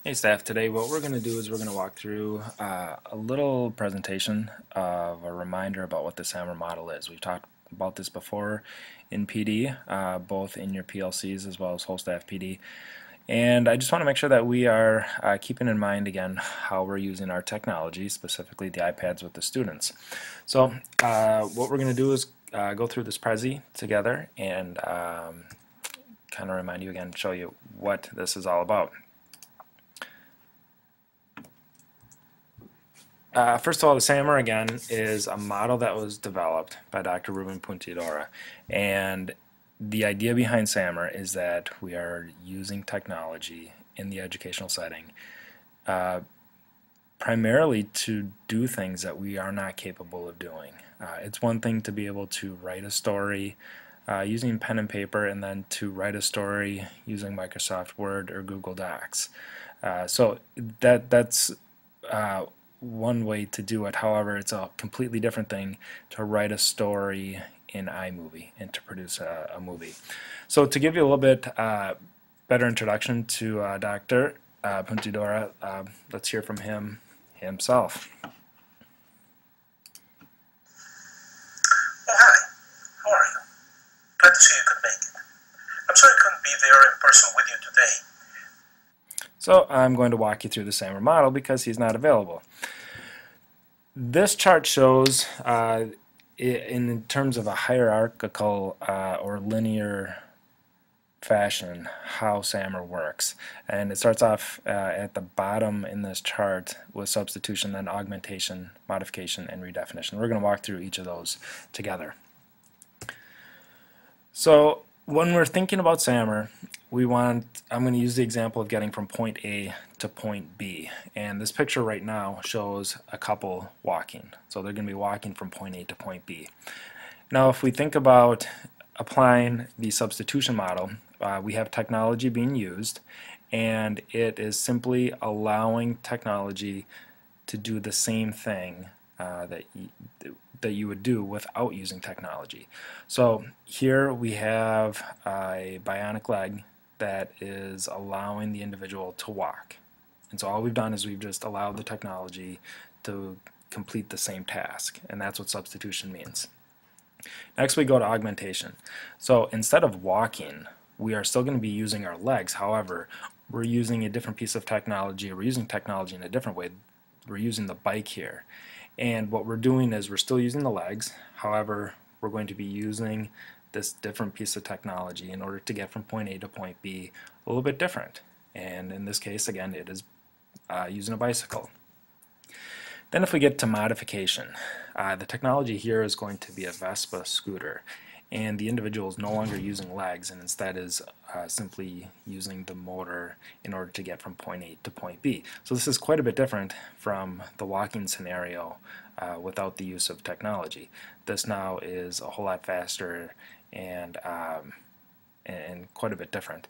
Hey staff, today what we're going to do is we're going to walk through a little presentation of a reminder about what the Samr model is. We've talked about this before in PD, both in your PLCs as well as whole staff PD. And I just want to make sure that we are keeping in mind again how we're using our technology, specifically the iPads with the students. So what we're going to do is go through this Prezi together and kind of remind you again, show you what this is all about. First of all, the Samr again is a model that was developed by Dr. Ruben Puntidora, and the idea behind Samr is that we are using technology in the educational setting primarily to do things that we are not capable of doing. It's one thing to be able to write a story using pen and paper, and then to write a story using Microsoft Word or Google Docs. So that's one way to do it. However, it's a completely different thing to write a story in iMovie and to produce a movie. So to give you a little bit better introduction to Dr. Puntidora, let's hear from him himself. Oh, hi. How are you? Glad to see you could make it. I'm sorry I couldn't be there in person with you today. So I'm going to walk you through the Samr model because he's not available. This chart shows in terms of a hierarchical or linear fashion how Samr works, and it starts off at the bottom in this chart with substitution, then augmentation, modification, and redefinition. We're going to walk through each of those together. So when we're thinking about Samr, I'm going to use the example of getting from point A to point B, and this picture right now shows a couple walking. So they're going to be walking from point A to point B. Now if we think about applying the substitution model, we have technology being used, and it is simply allowing technology to do the same thing that you would do without using technology. So here we have a bionic leg that is allowing the individual to walk. And so all we've done is we've just allowed the technology to complete the same task, and that's what substitution means. Next we go to augmentation. So instead of walking, we are still going to be using our legs. However, we're using a different piece of technology, or we're using technology in a different way. We're using the bike here. And what we're doing is we're still using the legs. However, we're going to be using this different piece of technology in order to get from point A to point B a little bit different. And in this case, again, it is using a bicycle. Then if we get to modification, the technology here is going to be a Vespa scooter, and the individual is no longer using legs and instead is simply using the motor in order to get from point A to point B. So this is quite a bit different from the walking scenario without the use of technology. This now is a whole lot faster and quite a bit different.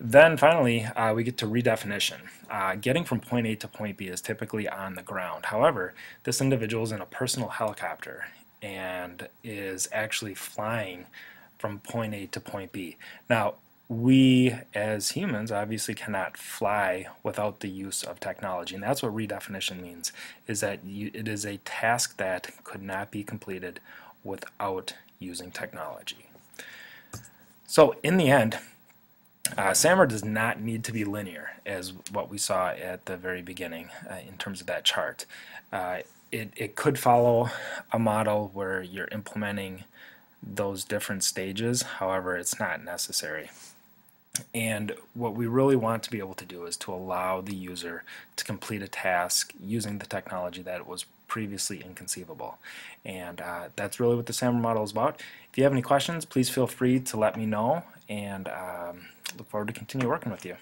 Then finally, we get to redefinition. Getting from point A to point B is typically on the ground. However, this individual is in a personal helicopter and is actually flying from point A to point B. Now, we as humans obviously cannot fly without the use of technology, and that's what redefinition means, is that it is a task that could not be completed without using technology. So in the end, Samr does not need to be linear, as what we saw at the very beginning in terms of that chart. It could follow a model where you're implementing those different stages. However, it's not necessary. And what we really want to be able to do is to allow the user to complete a task using the technology that was previously inconceivable. And that's really what the Samr model is about. If you have any questions, please feel free to let me know, and look forward to continue working with you.